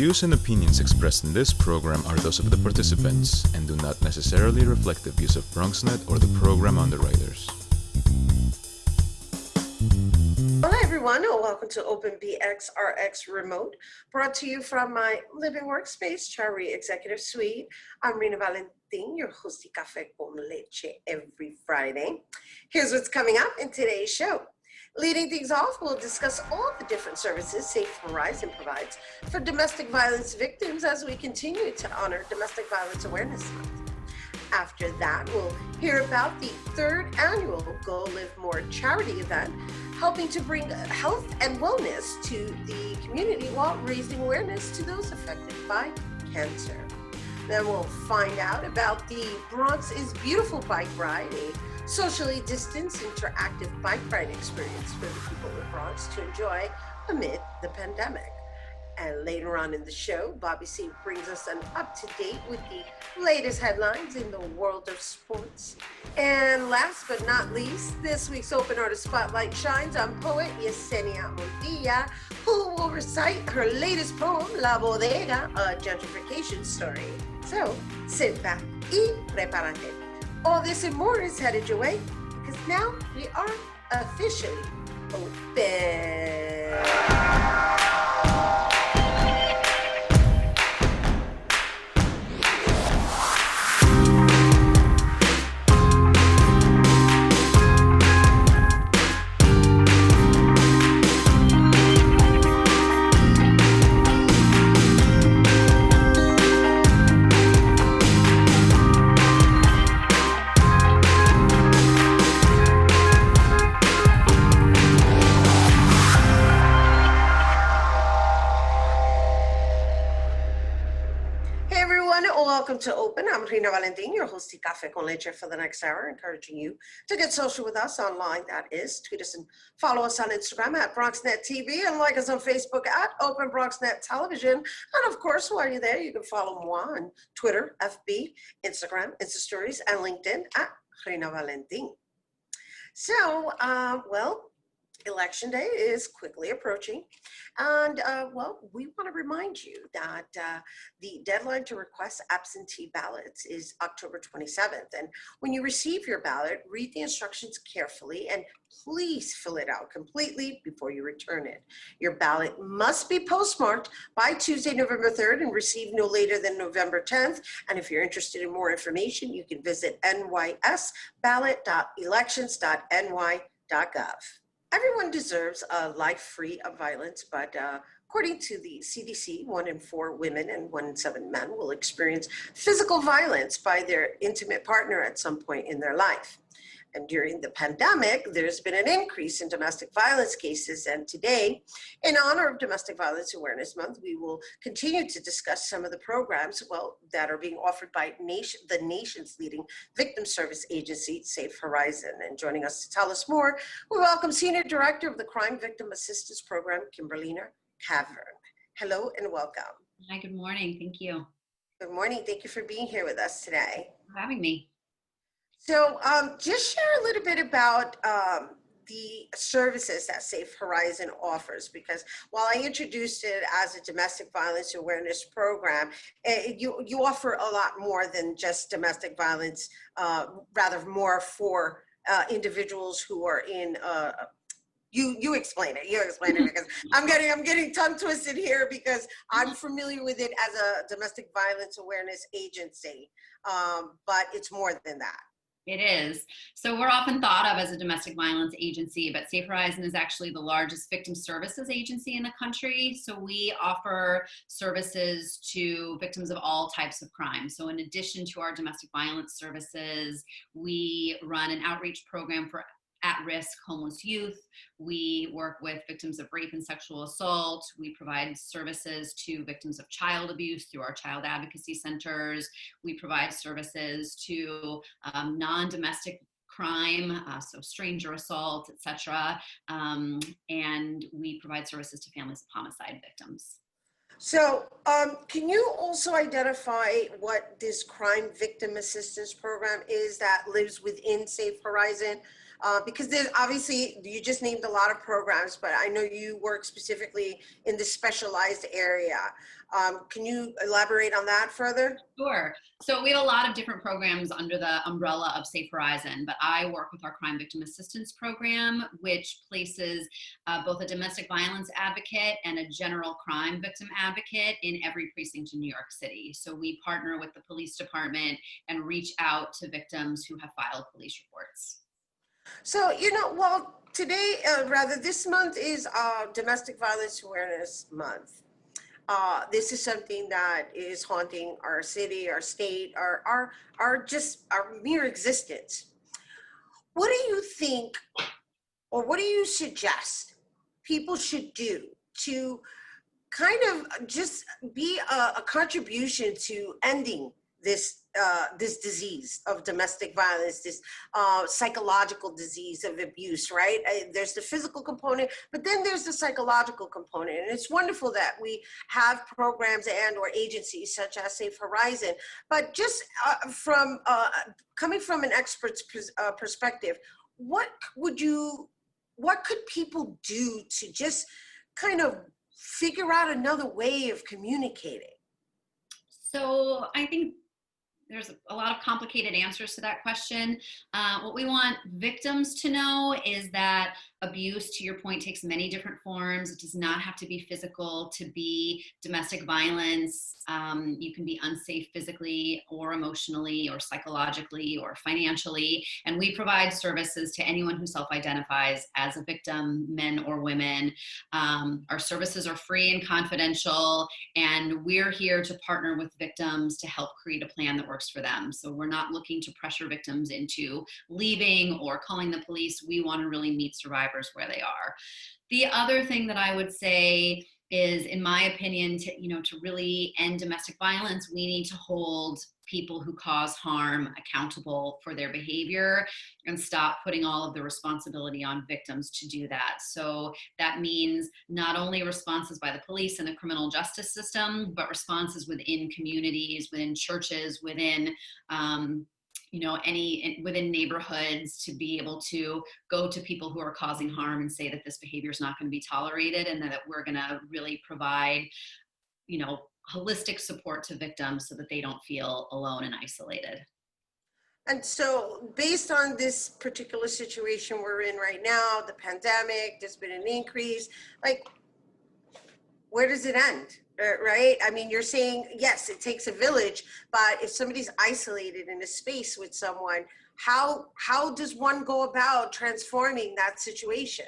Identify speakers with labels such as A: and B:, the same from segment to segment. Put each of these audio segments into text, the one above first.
A: views and opinions expressed in this program are those of the participants and do not necessarily reflect the views of BronxNet or the program underwriters.
B: Hello everyone, and welcome to Open BxRx Remote, brought to you from my living workspace, Charity Executive Suite. I'm Rhina Valentin, your host of Café con Leche every Friday. Here's what's coming up in today's show. Leading things off, we'll discuss all the different services Safe Horizon provides for domestic violence victims as we continue to honor Domestic Violence Awareness Month. After that, we'll hear about the third annual GoLiveMore Charity Event, helping to bring health and wellness to the community while raising awareness to those affected by cancer. Then we'll find out about the Bronx is Beautiful bike ride, a socially distanced interactive bike ride experience for the people of the Bronx to enjoy amid the pandemic. And later on in the show, Bobby C brings us an up-to-date with the latest headlines in the world of sports. And last but not least, this week's Open Artist Spotlight shines on Poet Yesenia Montilla, who will recite her latest poem, La Bodega, a gentrification story. So sit back y prepárate. All this and more is headed your way, because now we are officially open. Welcome to Open. I'm Rhina Valentin, your host of Café con Leche for the next hour, encouraging you to get social with us online. That is, tweet us and follow us on Instagram at BronxNet TV and like us on Facebook at Open BronxNet Television. And of course, while you're there, you can follow moi on Twitter, FB, Instagram, Insta Stories, and LinkedIn at Rhina Valentin. So, Election day is quickly approaching, and we want to remind you that the deadline to request absentee ballots is October 27th. And when you receive your ballot, read the instructions carefully and please fill it out completely before you return it. Your ballot must be postmarked by Tuesday, November 3rd and received no later than November 10th. And if you're interested in more information, you can visit nysballot.elections.ny.gov. Everyone deserves a life free of violence, but according to the CDC, 1 in 4 women and 1 in 7 men will experience physical violence by their intimate partner at some point in their life. And during the pandemic, there's been an increase in domestic violence cases. And today, in honor of Domestic Violence Awareness Month, we will continue to discuss some of the programs, that are being offered by the nation's leading victim service agency, Safe Horizon. And joining us to tell us more, we welcome Senior Director of the Crime Victim Assistance Program, Kimberlina Cavern. Hello and welcome.
C: Hi, good morning. Thank you.
B: Good morning. Thank you for being here with us today.
C: For having me.
B: So just share a little bit about the services that Safe Horizon offers, because while I introduced it as a domestic violence awareness program, you offer a lot more than just domestic violence, rather more for individuals who are in You explain it. You explain it, because I'm getting tongue twisted here because I'm familiar with it as a domestic violence awareness agency, but it's more than that.
C: It is. So we're often thought of as a domestic violence agency, but Safe Horizon is actually the largest victim services agency in the country. So we offer services to victims of all types of crime. So in addition to our domestic violence services, we run an outreach program for at-risk homeless youth. We work with victims of rape and sexual assault. We provide services to victims of child abuse through our child advocacy centers. We provide services to non-domestic crime, so stranger assault, etc. And we provide services to families of homicide victims.
B: So can you also identify what this crime victim assistance program is that lives within Safe Horizon? Because there's obviously, you just named a lot of programs, but I know you work specifically in this specialized area. Can you elaborate on that further?
C: Sure. So we have a lot of different programs under the umbrella of Safe Horizon, but I work with our Crime Victim Assistance Program, which places both a domestic violence advocate and a general crime victim advocate in every precinct in New York City. So we partner with the police department and reach out to victims who have filed police reports.
B: So, well, today, this month is Domestic Violence Awareness Month. This is something that is haunting our city, our state, our mere existence. What do you think, or what do you suggest people should do to kind of just be a contribution to ending this disease of domestic violence, this psychological disease of abuse, right? There's the physical component, but then there's the psychological component. And it's wonderful that we have programs and or agencies such as Safe Horizon, but just coming from an expert's perspective, what could people do to just kind of figure out another way of communicating?
C: So I think there's a lot of complicated answers to that question. What we want victims to know is that abuse, to your point, takes many different forms. It does not have to be physical to be domestic violence. You can be unsafe physically or emotionally or psychologically or financially. And we provide services to anyone who self-identifies as a victim, men or women. Our services are free and confidential, and we're here to partner with victims to help create a plan that works for them. So we're not looking to pressure victims into leaving or calling the police. We want to really meet survivors where they are. The other thing that I would say is, in my opinion, to really end domestic violence, we need to hold people who cause harm accountable for their behavior and stop putting all of the responsibility on victims to do that. So that means not only responses by the police and the criminal justice system, but responses within communities, within churches, within within neighborhoods, to be able to go to people who are causing harm and say that this behavior is not going to be tolerated, and that we're going to really provide, holistic support to victims so that they don't feel alone and isolated.
B: And so based on this particular situation we're in right now, the pandemic, there's been an increase, like, where does it end? Right? I mean, you're saying, yes, it takes a village, but if somebody's isolated in a space with someone, how does one go about transforming that situation?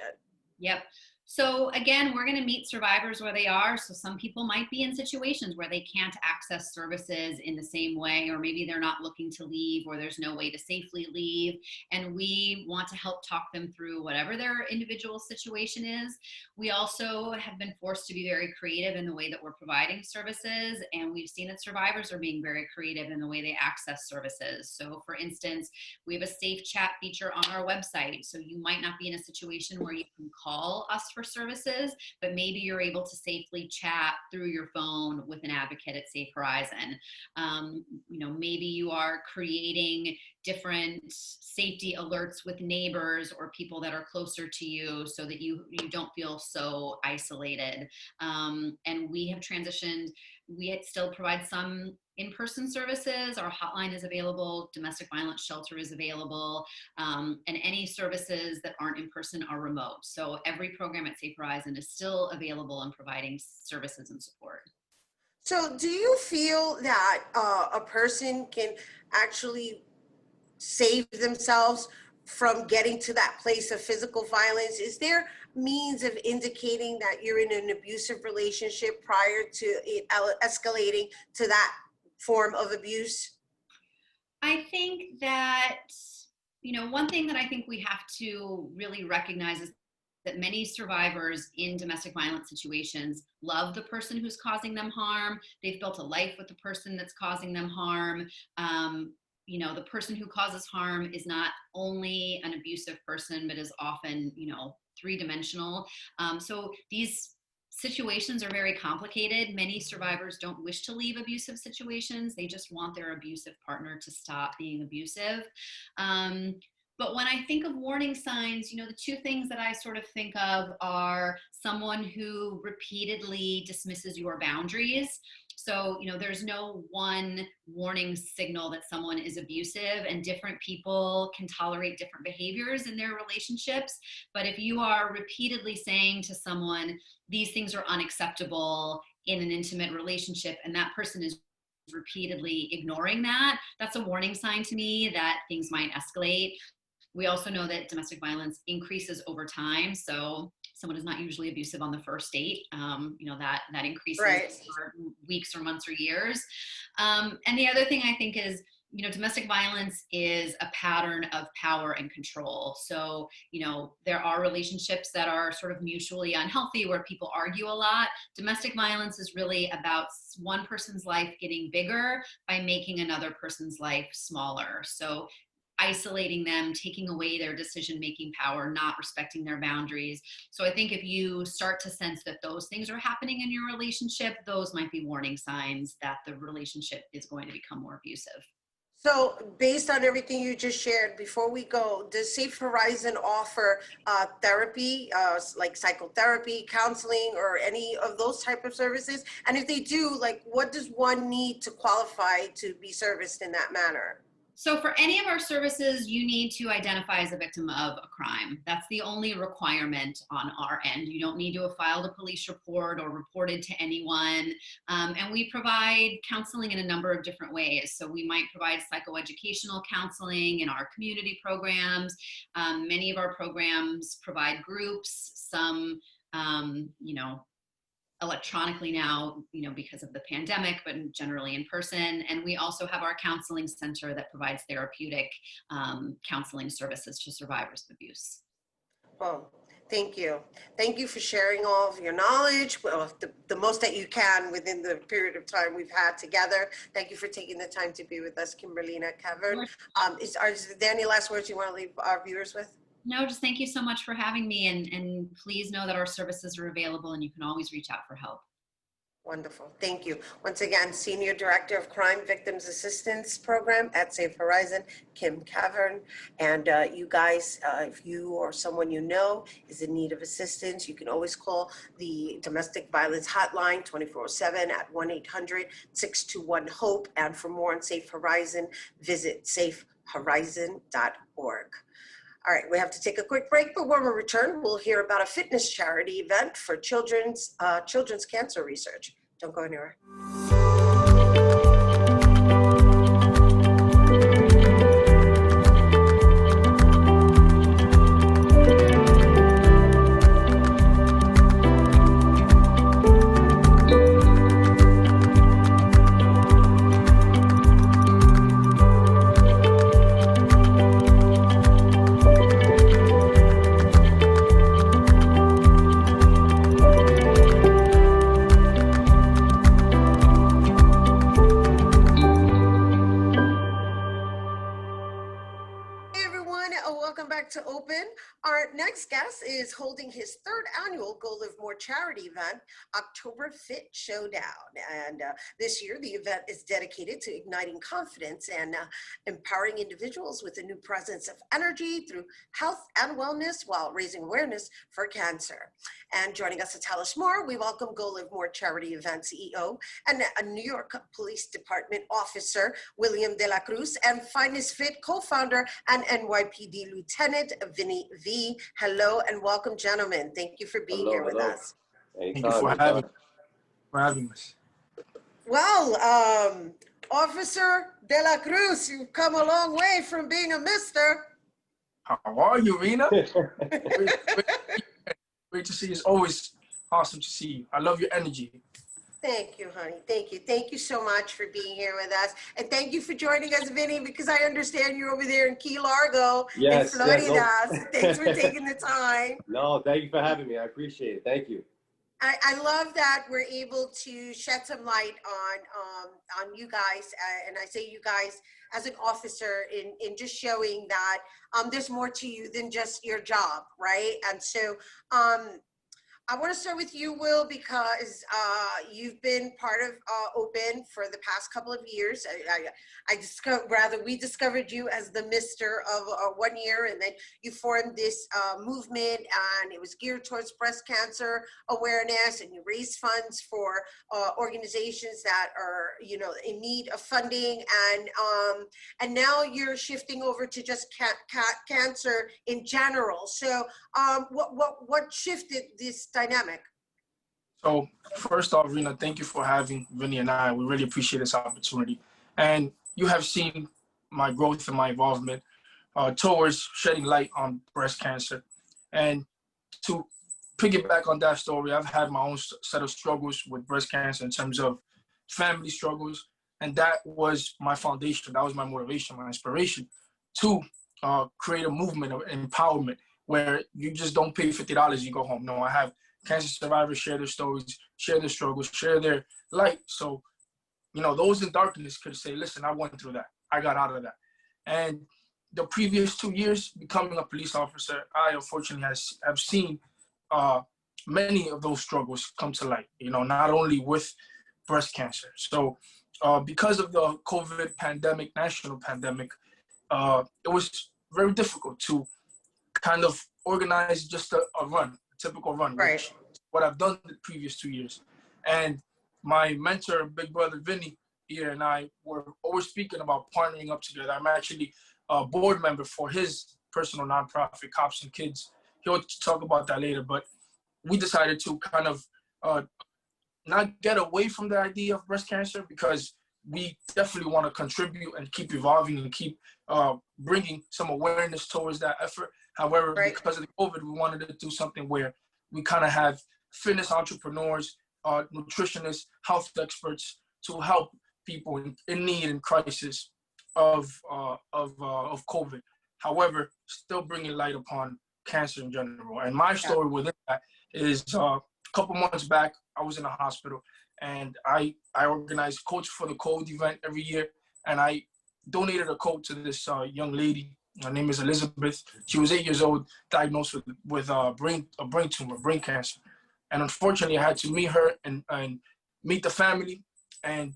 C: Yep. So again, we're going to meet survivors where they are. So some people might be in situations where they can't access services in the same way, or maybe they're not looking to leave, or there's no way to safely leave. And we want to help talk them through whatever their individual situation is. We also have been forced to be very creative in the way that we're providing services. And we've seen that survivors are being very creative in the way they access services. So for instance, we have a safe chat feature on our website. So you might not be in a situation where you can call us for services, but maybe you're able to safely chat through your phone with an advocate at Safe Horizon. Maybe you are creating different safety alerts with neighbors or people that are closer to you so that you don't feel so isolated. And we have transitioned. We still provide some in-person services. Our hotline is available. Domestic violence shelter is available. And any services that aren't in person are remote. So every program at Safe Horizon is still available and providing services and support.
B: So do you feel that a person can actually save themselves from getting to that place of physical violence? Is there means of indicating that you're in an abusive relationship prior to it escalating to that form of abuse?
C: I think that, one thing that I think we have to really recognize is that many survivors in domestic violence situations love the person who's causing them harm. They've built a life with the person that's causing them harm. The person who causes harm is not only an abusive person, but is often, three-dimensional. So these situations are very complicated. Many survivors don't wish to leave abusive situations. They just want their abusive partner to stop being abusive. But when I think of warning signs, the two things that I sort of think of are someone who repeatedly dismisses your boundaries. So, there's no one warning signal that someone is abusive, and different people can tolerate different behaviors in their relationships. But if you are repeatedly saying to someone, these things are unacceptable in an intimate relationship, and that person is repeatedly ignoring that, that's a warning sign to me that things might escalate. We also know that domestic violence increases over time. So someone is not usually abusive on the first date. That increases
B: Right.
C: for weeks or months or years. And the other thing I think is, domestic violence is a pattern of power and control. So, there are relationships that are sort of mutually unhealthy where people argue a lot. Domestic violence is really about one person's life getting bigger by making another person's life smaller. So isolating them, taking away their decision-making power, not respecting their boundaries. So I think if you start to sense that those things are happening in your relationship, those might be warning signs that the relationship is going to become more abusive.
B: So based on everything you just shared, before we go, does Safe Horizon offer therapy, like psychotherapy, counseling, or any of those type of services? And if they do, like, what does one need to qualify to be serviced in that manner?
C: So for any of our services, you need to identify as a victim of a crime. That's the only requirement on our end. You don't need to have filed a police report or reported to anyone. And we provide counseling in a number of different ways. So we might provide psychoeducational counseling in our community programs. Many of our programs provide groups, some, electronically now, because of the pandemic, but generally in person. And we also have our counseling center that provides therapeutic counseling services to survivors of abuse.
B: Well, thank you. Thank you for sharing all of your knowledge, well, the most that you can within the period of time we've had together. Thank you for taking the time to be with us, Kimberlina Cavern. Is there any last words you want to leave our viewers with?
C: No, just thank you so much for having me, and please know that our services are available and you can always reach out for help.
B: Wonderful. Thank you. Once again, Senior Director of Crime Victims Assistance Program at Safe Horizon, Kim Cavern. And you guys, if you or someone you know is in need of assistance, you can always call the Domestic Violence Hotline 24/7 at 1-800-621-HOPE. And for more on Safe Horizon, visit safehorizon.org. All right, we have to take a quick break, but when we return, we'll hear about a fitness charity event for children's cancer research. Don't go anywhere. To open. Our next guest is holding his third annual GoLiveMore Charity Event, October Fit Showdown. And this year, the event is dedicated to igniting confidence and empowering individuals with a new presence of energy through health and wellness while raising awareness for cancer. And joining us to tell us more, we welcome GoLiveMore Charity Event CEO and a New York Police Department officer, William De La Cruz, and Finest Fit co-founder and NYPD Lieutenant Vinny V. Hello and welcome, gentlemen. Thank you for being here with us.
D: Thank you for having us.
B: Well, Officer De La Cruz, you've come a long way from being a mister.
D: How are you, Rhina? Great to see you. It's always awesome to see you. I love your energy.
B: Thank you, honey. Thank you. Thank you so much for being here with us. And thank you for joining us, Vinny, because I understand you're over there in Key Largo, in Florida.
E: Yes,
B: no. So thanks for taking the time.
E: No, thank you for having me. I appreciate it. Thank you.
B: I love that we're able to shed some light on you guys, and I say you guys as an officer in just showing that there's more to you than just your job, right? And so I want to start with you, Will, because you've been part of Open for the past couple of years. We discovered you as the Mister of 1 year, and then you formed this movement, and it was geared towards breast cancer awareness, and you raised funds for organizations that are, in need of funding, and now you're shifting over to just cancer in general. So, what shifted this dynamic?
D: So first off, Rhina, thank you for having Vinny and I. We really appreciate this opportunity. And you have seen my growth and my involvement towards shedding light on breast cancer. And to piggyback on that story, I've had my own set of struggles with breast cancer in terms of family struggles. And that was my foundation. That was my motivation, my inspiration to create a movement of empowerment where you just don't pay $50, you go home. No, I have cancer survivors share their stories, share their struggles, share their light. So, those in darkness could say, listen, I went through that. I got out of that. And the previous 2 years becoming a police officer, I unfortunately have seen many of those struggles come to light, not only with breast cancer. So because of the COVID pandemic, national pandemic, it was very difficult to kind of organize just a typical run,
B: Right.
D: which is what I've done the previous 2 years. And my mentor, big brother Vinny here, and I were always speaking about partnering up together. I'm actually a board member for his personal nonprofit, Cops and Kids. He'll talk about that later, but we decided to kind of not get away from the idea of breast cancer, because we definitely want to contribute and keep evolving and keep bringing some awareness towards that effort. However,
B: Right.
D: because of the COVID, we wanted to do something where we kind of have fitness entrepreneurs, nutritionists, health experts to help people in need and crisis of COVID. However, still bringing light upon cancer in general. And my story within that is a couple months back, I was in a hospital, and I organized Coach for the Code event every year, and I donated a coat to this young lady. Her name is Elizabeth. She was 8 years old, diagnosed with a brain tumor, brain cancer. And unfortunately, I had to meet her and meet the family, and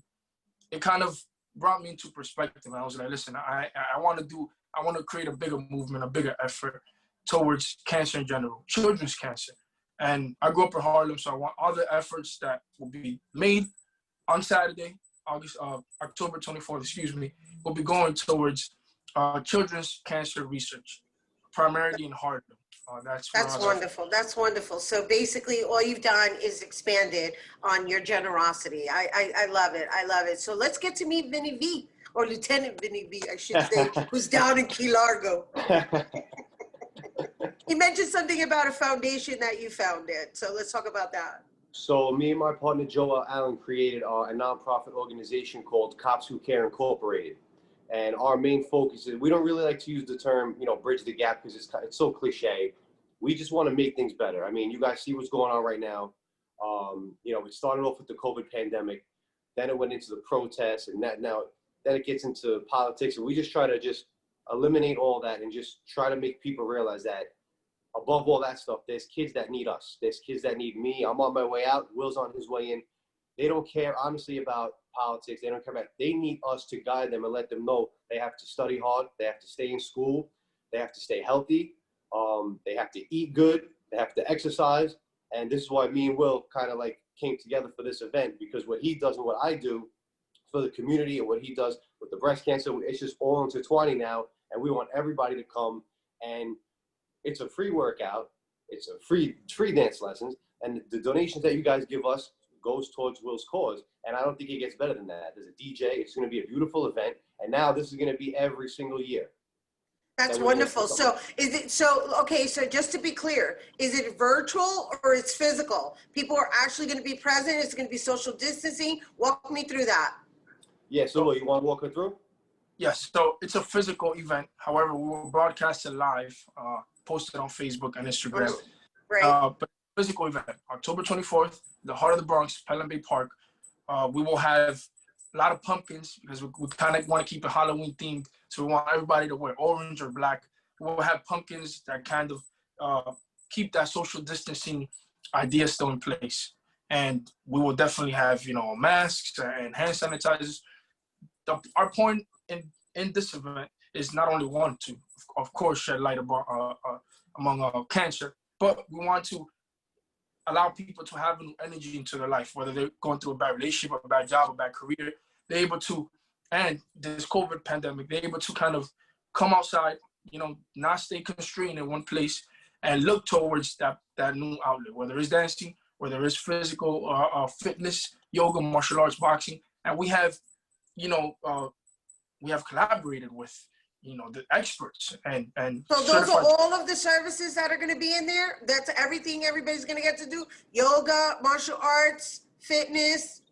D: it kind of brought me into perspective. I was like, listen, I want to create a bigger movement, a bigger effort towards cancer in general, children's cancer. And I grew up in Harlem, so I want all the efforts that will be made on Saturday, October 24th, will be going towards children's cancer research, primarily in Harlem. That's
B: wonderful. That's wonderful. So basically, all you've done is expanded on your generosity. I love it. I love it. So let's get to meet Vinny V, or Lieutenant Vinny V, I should say, who's down in Key Largo. He mentioned something about a foundation that you founded. So let's talk about that.
E: So me and my partner Joel Allen created a nonprofit organization called Cops Who Care Incorporated. And our main focus is, we don't really like to use the term, bridge the gap, because it's so cliche. We just want to make things better. I mean, you guys see what's going on right now. We started off with the COVID pandemic, then it went into the protests, and then it gets into politics. And we just try to just eliminate all that and just try to make people realize that above all that stuff, there's kids that need us. There's kids that need me. I'm on my way out. Will's on his way in. They don't care, honestly, about politics. They don't care about it. They need us to guide them and let them know they have to study hard. They have to stay in school. They have to stay healthy. They have to eat good. They have to exercise. And this is why me and Will kind of came together for this event, because what he does and what I do for the community and what he does with the breast cancer, it's just all intertwining now. And we want everybody to come, and it's a free workout. It's a free dance lessons. And the donations that you guys give us goes towards Will's cause. And I don't think it gets better than that. There's a DJ. It's going to be a beautiful event. And now this is going to be every single year.
B: That's wonderful. So so just to be clear, is it virtual or it's physical? People are actually going to be present. It's going to be social distancing. Walk me through that.
E: Yeah, so you want to walk her through?
D: Yes, so it's a physical event. However, we will broadcast it live, posted on Facebook and Instagram.
B: Right.
D: But physical event, October 24th, the heart of the Bronx, Pelham Bay Park. We will have a lot of pumpkins, because we kind of want to keep it Halloween themed. So we want everybody to wear orange or black. We'll have pumpkins that kind of keep that social distancing ideas still in place. And we will definitely have, masks and hand sanitizers. Our point in this event is not only one to, of course, shed light about among cancer, but we want to allow people to have new energy into their life, whether they're going through a bad relationship, a bad job, a bad career. They're able to, and this COVID pandemic, they're able to kind of come outside, not stay constrained in one place and look towards that new outlet, whether it's dancing, whether it's physical fitness, yoga, martial arts, boxing. And we have, we have collaborated with, the experts and
B: so those are all of the services that are going to be in there. That's everything everybody's going to get to do. Yoga, martial arts, fitness.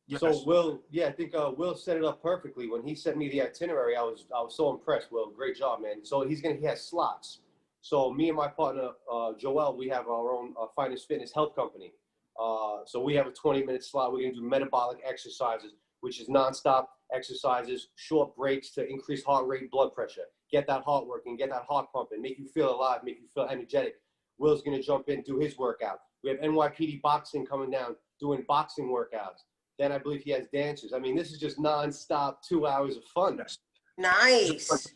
D: Yes.
E: So Will, I think Will set it up perfectly. When he sent me the itinerary, I was so impressed. Will, great job, man. So he has slots. So me and my partner Joel, we have our own Finest Fitness Health Company. So we have a 20-minute slot. We're going to do metabolic exercises, which is nonstop exercises, short breaks to increase heart rate, blood pressure, get that heart working, get that heart pumping, make you feel alive, make you feel energetic. Will's going to jump in, do his workout. We have NYPD boxing coming down, doing boxing workouts. Then I believe he has dancers. I mean, this is just nonstop 2 hours of fun.
B: Nice.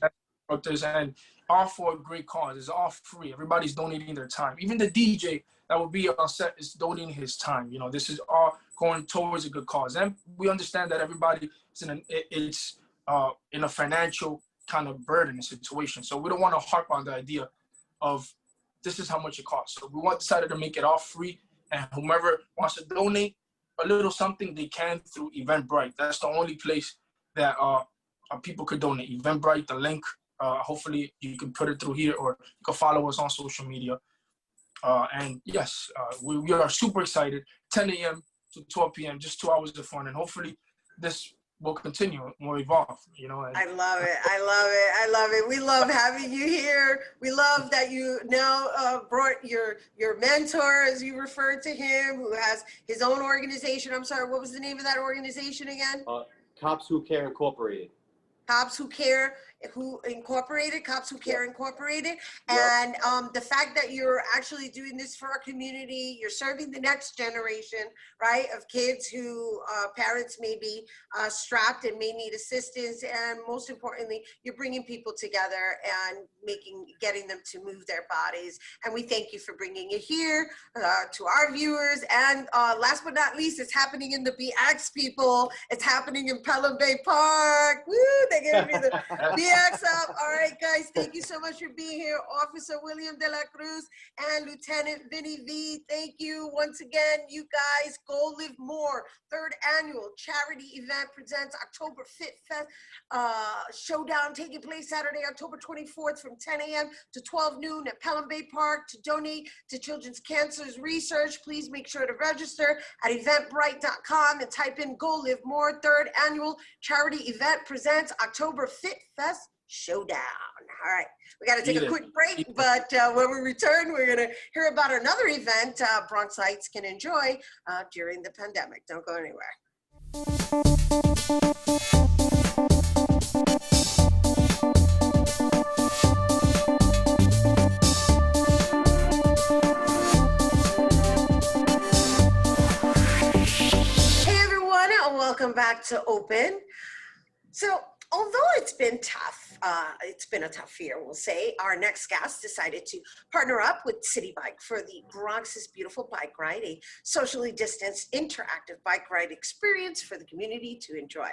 D: And all for a great cause. It's all free. Everybody's donating their time. Even the DJ that will be on set is donating his time. This is all going towards a good cause. And we understand that everybody is in a financial kind of burden situation. So we don't want to harp on the idea of this is how much it costs. So we decided to make it all free. And whomever wants to donate a little something, they can through Eventbrite. That's the only place that people could donate. Eventbrite, the link. Hopefully you can put it through here, or you can follow us on social media. And yes, we are super excited. 10 a.m. to 12 p.m., just 2 hours of fun. And hopefully this will continue, will evolve, And
B: I love it. We love having you here. We love that you now brought your mentor, as you referred to him, who has his own organization. I'm sorry, what was the name of that organization again?
E: Cops Who Care Incorporated.
B: Cops Who Care Incorporated.
E: Yep.
B: And the fact that you're actually doing this for our community, you're serving the next generation, right, of kids who parents may be strapped and may need assistance, and most importantly, you're bringing people together and getting them to move their bodies. And we thank you for bringing it here to our viewers. And last but not least, it's happening in the BX, people. It's happening in Pelham Bay Park. Woo! They're giving me the BX up. All right, guys, thank you so much for being here. Officer William De La Cruz and Lieutenant Vinny V, thank you once again. You guys, Go Live More, 3rd Annual Charity Event presents October Fit Fest Showdown, taking place Saturday, October 24th from 10 a.m. to 12 noon at Pelham Bay Park. To donate to Children's Cancer Research, please make sure to register at eventbrite.com and type in Go Live More. 3rd Annual Charity Event presents October Fit Fest Showdown. All right, we got to take a quick break, but when we return, we're going to hear about another event Bronxites can enjoy during the pandemic. Don't go anywhere. Hey everyone, and welcome back to Open. So, although it's been tough, it's been a tough year, we'll say, our next guest decided to partner up with City Bike for the Bronx's Beautiful Bike Ride, a socially distanced interactive bike ride experience for the community to enjoy.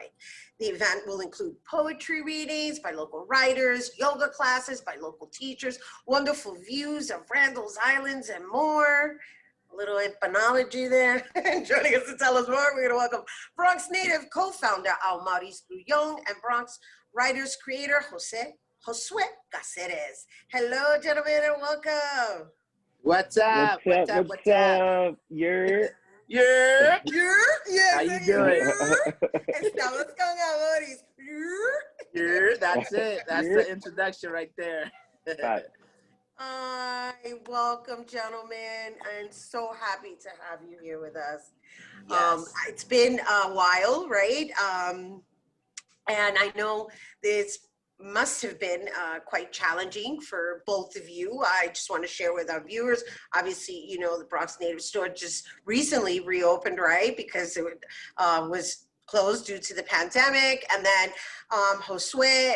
B: The event will include poetry readings by local writers, yoga classes by local teachers, wonderful views of Randall's Islands, and more. A little empanology there. Joining us to tell us more, we're going to welcome Bronx native co-founder Almaris Grullón and Bronx Writers creator Josue Caceres. Hello, gentlemen, and welcome.
F: What's up?
G: What's up? You're
B: Yeah.
F: How you doing?
B: Estamos con amores.
F: That's it. That's the introduction right there.
B: Welcome, gentlemen. I'm so happy to have you here with us.
F: Yes.
B: It's been a while, right? And I know this must have been quite challenging for both of you. I just want to share with our viewers. Obviously, you know, the Bronx Native store just recently reopened, right? Because it was closed due to the pandemic. And then Josue,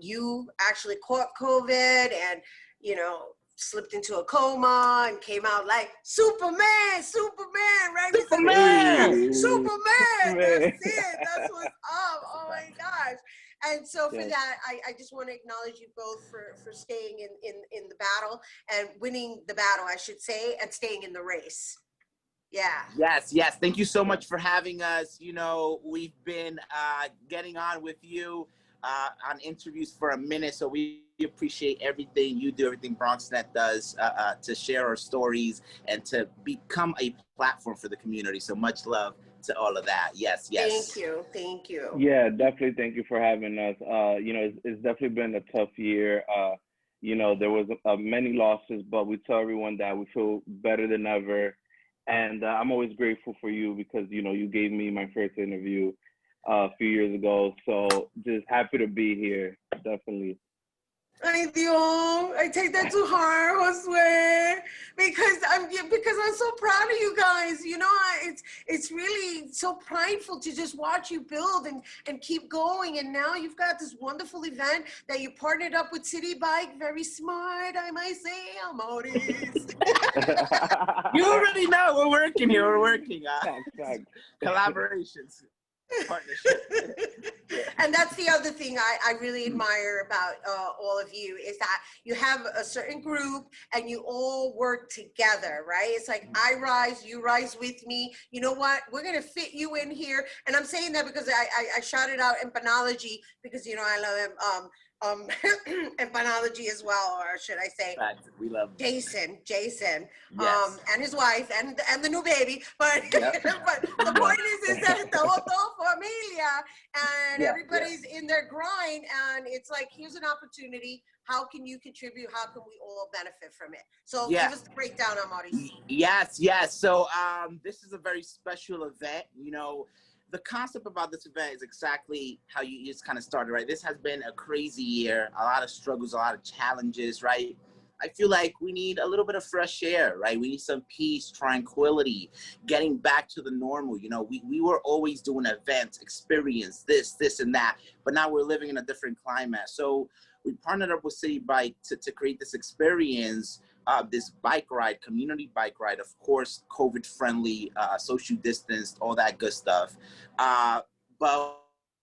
B: you actually caught COVID and, you know, slipped into a coma and came out like Superman, right?
D: Superman!
B: Superman,
G: Man.
B: that's it, that's what's up, oh my gosh. And so for
G: Yes.
B: that, I just want to acknowledge you both for staying in the battle and winning the battle, I should say, and staying in the race. Yeah.
F: Yes. Thank you so much for having us. You know, we've been getting on with you on interviews for a minute, so we appreciate everything you do, everything BronxNet does to share our stories and to become a platform for the community. So much love to all of that. Yes.
B: Thank you.
G: Yeah, definitely. Thank you for having us. You know, it's definitely been a tough year. You know, there was many losses, but we tell everyone that we feel better than ever. And I'm always grateful for you because, you know, you gave me my first interview a few years ago. So just happy to be here, definitely.
B: Ay, Dios, I take that to heart, Josue, because I'm so proud of you guys. You know, it's really so prideful to just watch you build and keep going. And now you've got this wonderful event that you partnered up with City Bike. Very smart, I might say, Maurice.
F: You already know we're working here. We're working
G: Thanks.
F: collaborations, partnership.
B: And that's the other thing I really admire about all of you is that you have a certain group and you all work together, right? It's like I rise, you rise with me. You know what? We're going to fit you in here. And I'm saying that because I shouted out Empanology because, you know, I love Empanology as well, or should I say
F: We love
B: Jason,
F: yes.
B: and his wife and the new baby. But
F: Yep.
B: but the point is that todo familia and
F: Yeah,
B: everybody's in their grind, and it's like here's an opportunity. How can you contribute? How can we all benefit from it? So
F: Yeah.
B: give us the breakdown, Amaris.
F: Yes. So this is a very special event. You know, the concept about this event is exactly how you just kind of started, right? This has been a crazy year, a lot of struggles, a lot of challenges, right? I feel like we need a little bit of fresh air, right? We need some peace, tranquility, getting back to the normal. You know, we were always doing events, experience, this and that, but now we're living in a different climate. So we partnered up with City Bike to create this experience, this bike ride, community bike ride, of course, COVID friendly, social distanced, all that good stuff. But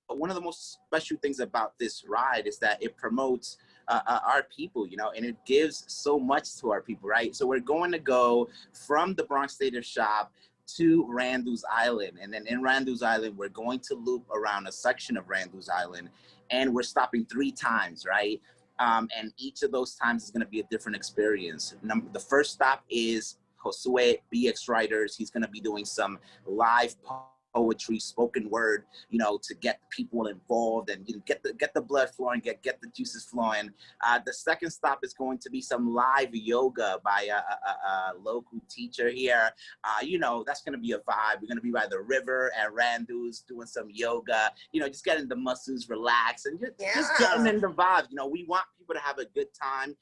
F: one of the most special things about this ride is that it promotes our people, you know, and it gives so much to our people, right? So we're going to go from the Bronx Native Shop to Randall's Island. And then in Randall's Island, we're going to loop around a section of Randall's Island, and we're stopping 3 times, right? And each of those times is going to be a different experience. The first stop is Josue, BX Writers. He's going to be doing some live poetry, spoken word, you know, to get people involved and, you know, get the blood flowing, get the juices flowing. The second stop is going to be some live yoga by a local teacher here. You know, that's going to be a vibe. We're going to be by the river at Randall's doing some yoga, you know, just getting the muscles relaxed and just getting in the vibe. You know, we want people to have a good time.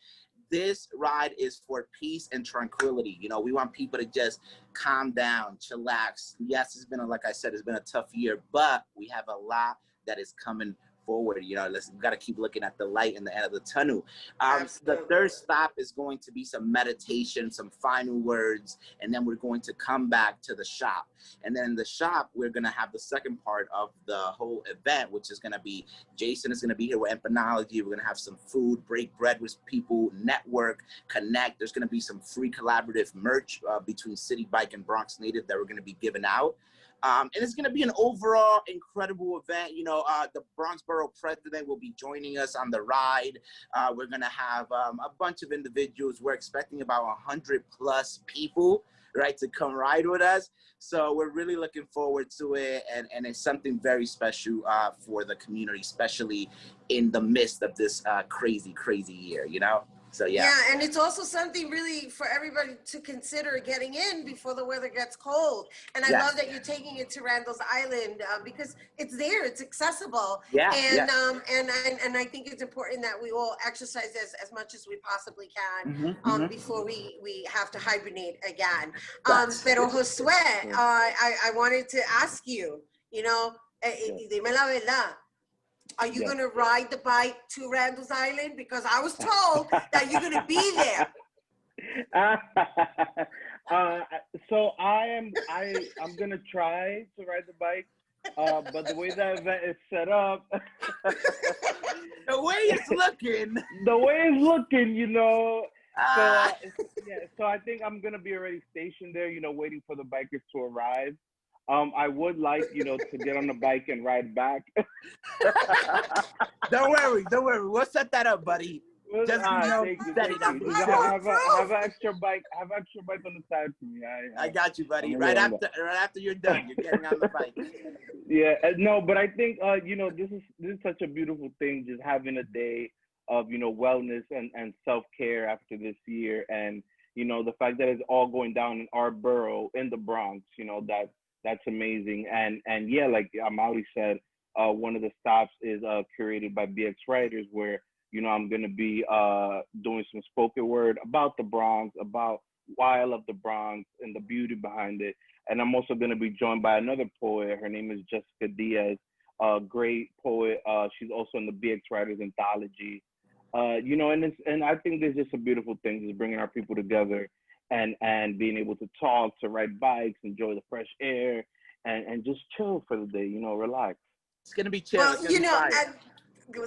F: This ride is for peace and tranquility. You know, we want people to just calm down, chillax. Yes, it's been, like I said, it's been a tough year, but we have a lot that is coming forward. You know, we got to keep looking at the light in the end of the tunnel. The third stop is going to be some meditation, some final words, and then we're going to come back to the shop. And then in the shop, we're going to have the second part of the whole event, which is going to be, Jason is going to be here with Empanology. We're going to have some food, break bread with people, network, connect. There's going to be some free collaborative merch between City Bike and Bronx Native that we're going to be giving out. And it's going to be an overall incredible event. You know, the Bronx Borough President will be joining us on the ride. We're going to have a bunch of individuals. We're expecting about 100 plus people, right, to come ride with us. So we're really looking forward to it. And it's something very special for the community, especially in the midst of this crazy year, you know? So yeah.
B: Yeah, and it's also something really for everybody to consider getting in before the weather gets cold. And I love that you're taking it to Randall's Island because it's there, it's accessible.
F: Yeah,
B: And and I think it's important that we all exercise as much as we possibly can before we have to hibernate again. Pero Josué, I wanted to ask you, you know, dime la verdad. Are you going to ride the bike to Randall's Island? Because I was told that you're going to be there.
G: So I'm going to try to ride the bike. But the way that event is set up,
F: the way it's looking,
G: you know. So I think I'm going to be already stationed there, you know, waiting for the bikers to arrive. I would like, you know, to get on the bike and ride back.
F: Don't worry. We'll set that up, buddy. Just
G: thank you. Have an extra bike. Have an extra bike on the side for me.
F: I got you, buddy. Right after you're done, you're getting on the bike.
G: Yeah, no, but I think you know, this is such a beautiful thing, just having a day of, you know, wellness and self-care after this year, and you know, the fact that it's all going down in our borough in the Bronx, you know, that's amazing. And yeah, like Amali said, one of the stops is curated by BX Writers, where, you know, I'm going to be doing some spoken word about the Bronx, about why I love the Bronx and the beauty behind it. And I'm also going to be joined by another poet. Her name is Jessica Diaz, a great poet. She's also in the BX Writers anthology. You know, and I think there's just a beautiful thing, just bringing our people together and being able to talk, to ride bikes, enjoy the fresh air, and just chill for the day, you know, relax.
F: It's going to be chill.
B: Well, you know,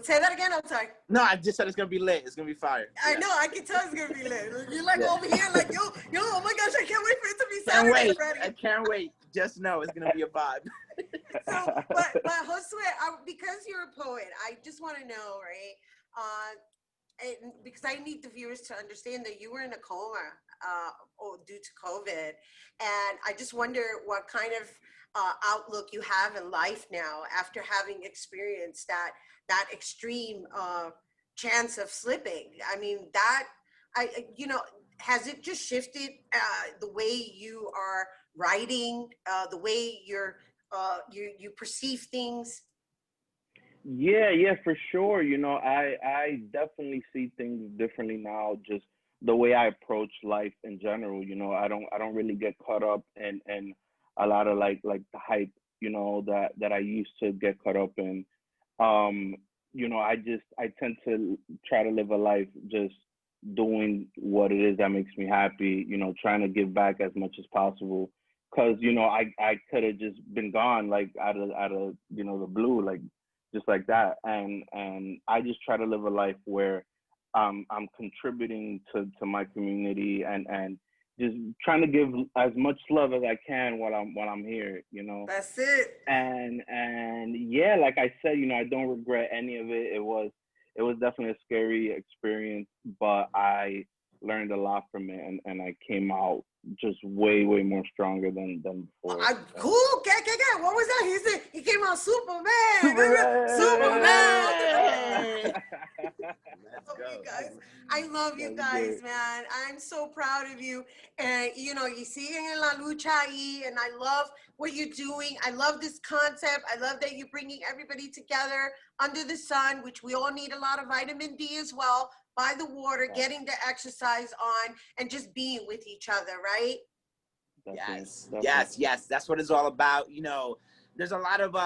B: say that again, I'm sorry.
F: No, I just said it's going to be lit. It's going to be fire.
B: I know, I can tell it's going to be lit. You're like over here, like, yo, oh my gosh, I can't wait for it to be Saturday already.
F: I can't wait. Just know it's going to be a vibe.
B: So, but Josué, because you're a poet, I just want to know, right, because I need the viewers to understand that you were in a coma due to COVID. And I just wonder what kind of outlook you have in life now after having experienced that extreme chance of slipping. I mean, you know, has it just shifted the way you are writing, the way you perceive things?
G: Yeah, for sure. You know, I definitely see things differently now, just the way I approach life in general. You know, I don't really get caught up in a lot of like the hype, you know, that I used to get caught up in. You know, I tend to try to live a life just doing what it is that makes me happy, you know, trying to give back as much as possible. Cause, you know, I could have just been gone, like out of, you know, the blue, like just like that. And I just try to live a life where I'm contributing to my community and just trying to give as much love as I can while I'm here, you know.
B: That's it.
G: And yeah, like I said, you know, I don't regret any of it. It was definitely a scary experience, but I learned a lot from it, and I came out just way more stronger than before.
B: Cool. What was that? He said he came out Superman. I love you guys, man. I'm so proud of you. And you know, you see in la lucha ahí, and I love what you're doing. I love this concept. I love that you're bringing everybody together under the sun, which we all need a lot of vitamin D as well, by the water, getting the exercise on, and just being with each other, right?
F: Yes. That's what it's all about. You know, there's a lot of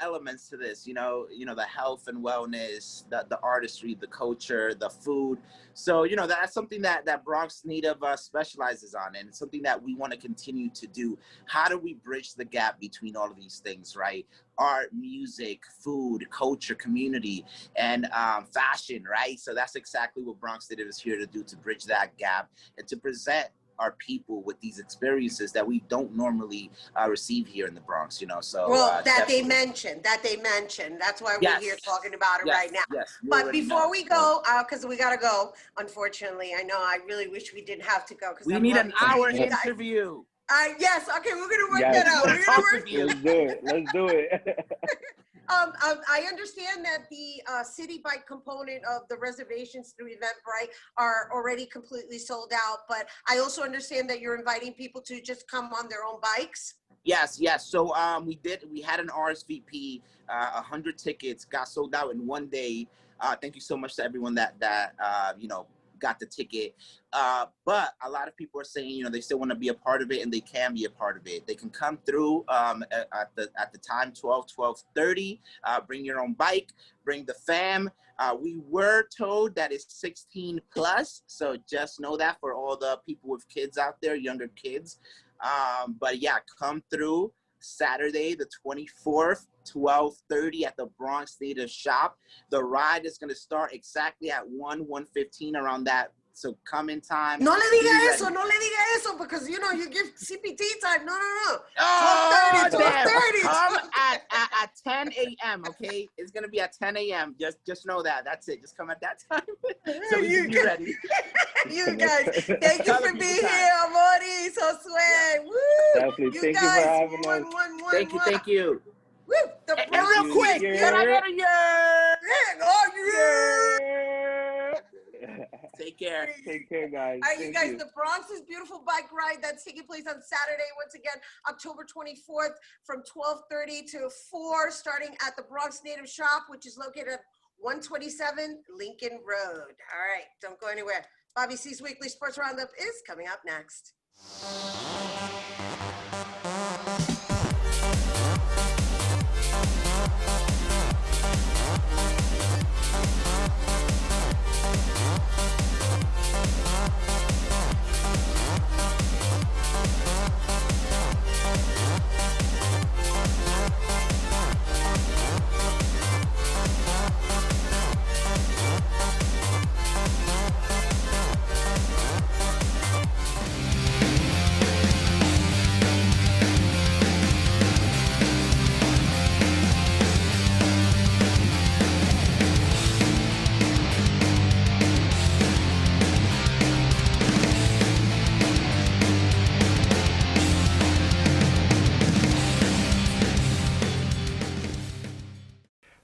F: elements to this, you know, the health and wellness, the artistry, the culture, the food. So, you know, that's something that Bronx Native specializes on, and it's something that we want to continue to do. How do we bridge the gap between all of these things, right? Art, music, food, culture, community, and fashion, right? So that's exactly what Bronx Native is here to do, to bridge that gap and to present our people with these experiences that we don't normally receive here in the Bronx, you know. So
B: that they mentioned. That's why we're here talking about it right now.
F: Yes,
B: but before we go, because we gotta go, unfortunately, I know I really wish we didn't have to go, because
F: we need an hour interview.
B: Yes, okay, we're gonna work that out. We're gonna work.
G: Let's do it.
B: I understand that the city bike component of the reservations through Eventbrite are already completely sold out, but I also understand that you're inviting people to just come on their own bikes.
F: Yes. So we had an RSVP, 100 tickets got sold out in one day. Thank you so much to everyone that got the ticket. But a lot of people are saying, they still want to be a part of it, and they can be a part of it. They can come through at the time 12:30. Bring your own bike, bring the fam. We were told that it's 16 plus, so just know that for all the people with kids out there, younger kids. But yeah, come through Saturday, the 24th, 12:30 at the Bronx Native Shop. The ride is going to start exactly at 1:15 around that. So come in time.
B: No le diga eso, because you give CPT time. No.
F: Oh,
B: 12:30.
F: Come at 10 a.m. Okay, it's gonna be at 10 a.m. Just know that. That's it. Just come at that time, so we can be ready.
B: You guys, thank you for being here, Amori, Josue. Woo!
G: Definitely. Thank you for having us.
F: Thank you.
B: Woo! The
F: And
B: Bronx
F: real quick, Take care.
G: Take care, guys.
B: All right, you guys, the Bronx's beautiful bike ride that's taking place on Saturday, once again, October 24th from 12:30 to 4, starting at the Bronx Native Shop, which is located at 127 Lincoln Road. All right, don't go anywhere. Bobby C's Weekly Sports Roundup is coming up next.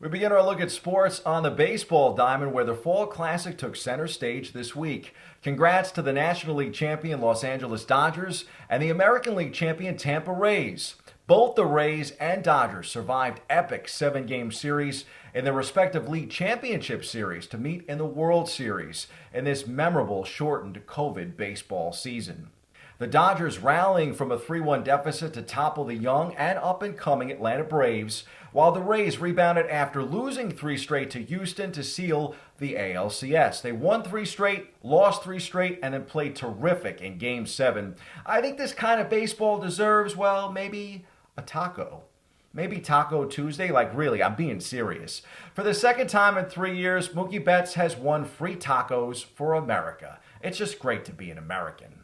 H: We begin our look at sports on the baseball diamond, where the Fall Classic took center stage this week. Congrats to the National League champion Los Angeles Dodgers and the American League champion Tampa Rays. Both the Rays and Dodgers survived epic 7-game series in their respective league championship series to meet in the World Series in this memorable shortened COVID baseball season. The Dodgers rallying from a 3-1 deficit to topple the young and up-and-coming Atlanta Braves, while the Rays rebounded after losing 3 straight to Houston to seal the ALCS. They won 3 straight, lost 3 straight, and then played terrific in Game 7. I think this kind of baseball deserves, well, maybe a taco. Maybe Taco Tuesday? Like, really, I'm being serious. For the second time in 3 years, Mookie Betts has won free tacos for America. It's just great to be an American.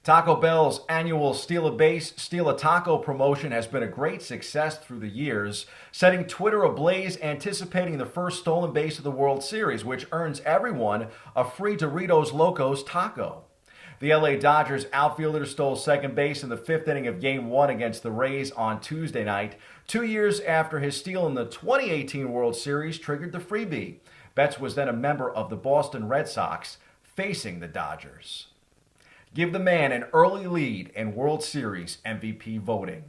H: Taco Bell's annual Steal a Base, Steal a Taco promotion has been a great success through the years, setting Twitter ablaze anticipating the first stolen base of the World Series, which earns everyone a free Doritos Locos taco. The LA Dodgers outfielder stole second base in the 5th inning of Game 1 against the Rays on Tuesday night, 2 years after his steal in the 2018 World Series triggered the freebie. Betts was then a member of the Boston Red Sox, facing the Dodgers. Give the man an early lead in World Series MVP voting.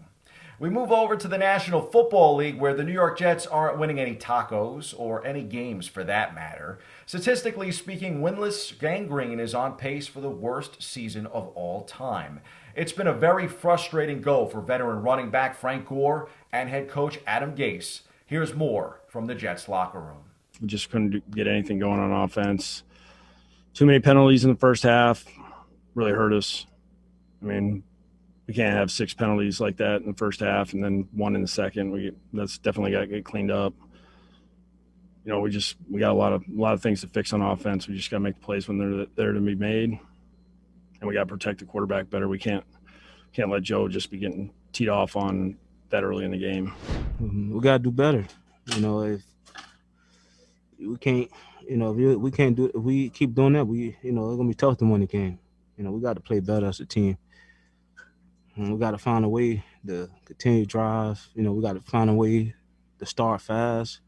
H: We move over to the National Football League, where the New York Jets aren't winning any tacos, or any games for that matter. Statistically speaking, winless Gang Green is on pace for the worst season of all time. It's been a very frustrating go for veteran running back Frank Gore and head coach Adam Gase. Here's more from the Jets locker room.
I: We just couldn't get anything going on offense. Too many penalties in the first half. Really hurt us. I mean, we can't have 6 penalties like that in the first half and then 1 in the second. That's definitely got to get cleaned up. We got a lot of things to fix on offense. We just got to make the plays when they're there to be made, and we got to protect the quarterback better. We can't let Joe just be getting teed off on that early in the game.
J: We got to do better. If we can't, if we keep doing that, it's gonna be tough to win the game. We got to play better as a team. And we got to find a way to continue to drive. We got to find a way to start fast.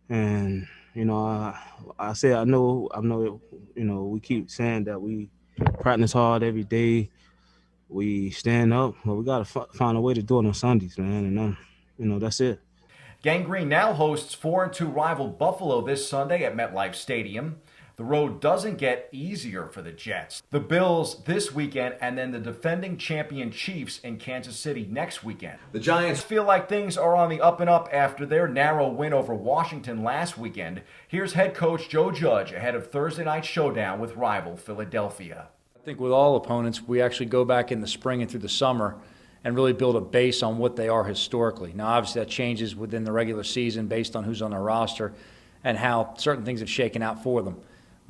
J: And you know, I know, you know, we keep saying that we practice hard every day, we stand up, but we gotta find a way to do it on Sundays, man. And you know, that's it.
H: Gang Green now hosts 4-2 rival Buffalo this Sunday at MetLife Stadium. The road doesn't get easier for the Jets. The Bills this weekend, and then the defending champion Chiefs in Kansas City next weekend. The Giants feel like things are on the up and up after their narrow win over Washington last weekend. Here's head coach Joe Judge ahead of Thursday night's showdown with rival Philadelphia.
K: I think with all opponents, we actually go back in the spring and through the summer and really build a base on what they are historically. Now, obviously, that changes within the regular season based on who's on their roster and how certain things have shaken out for them.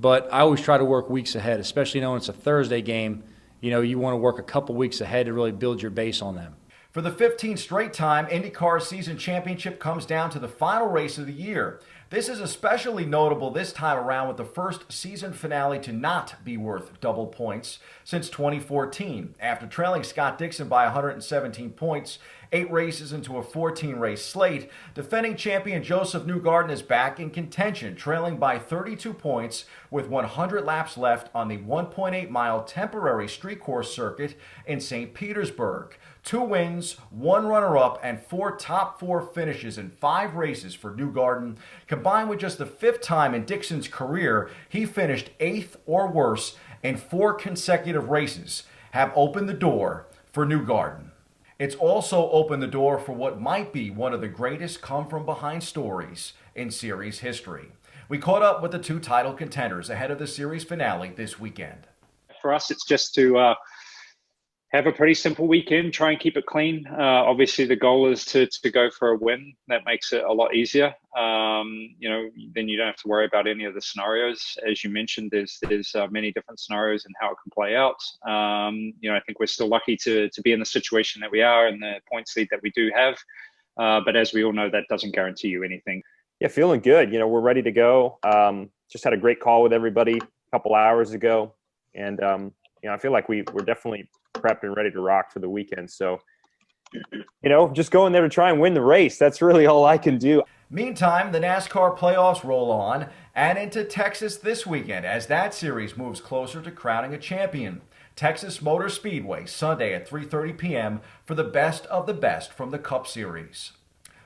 K: But I always try to work weeks ahead, especially knowing it's a Thursday game. You know, you want to work a couple weeks ahead to really build your base on them.
H: For the 15th straight time, IndyCar's season championship comes down to the final race of the year. This is especially notable this time around with the first season finale to not be worth double points since 2014. After trailing Scott Dixon by 117 points, 8 races into a 14-race slate, defending champion Joseph Newgarden is back in contention, trailing by 32 points with 100 laps left on the 1.8-mile temporary street course circuit in St. Petersburg. 2 wins, 1 runner-up, and 4 top 4 finishes in 5 races for Newgarden. Combined with just the 5th time in Dixon's career he finished 8th or worse in 4 consecutive races, have opened the door for Newgarden. It's also opened the door for what might be one of the greatest come-from-behind stories in series history. We caught up with the 2 title contenders ahead of the series finale this weekend.
L: For us, it's just to have a pretty simple weekend, try and keep it clean. Obviously, the goal is to go for a win. That makes it a lot easier. You know, then you don't have to worry about any of the scenarios. As you mentioned, there's many different scenarios and how it can play out. You know, I think we're still lucky to be in the situation that we are and the points lead that we do have. But as we all know, that doesn't guarantee you anything.
M: Yeah, feeling good. You know, we're ready to go. Just had a great call with everybody a couple hours ago. And, you know, I feel like we're definitely prepped and ready to rock for the weekend. So, you know, just going there to try and win the race. That's really all I can do.
H: Meantime, the NASCAR playoffs roll on and into Texas this weekend as that series moves closer to crowning a champion. Texas Motor Speedway, Sunday at 3:30 p.m. for the best of the best from the Cup Series.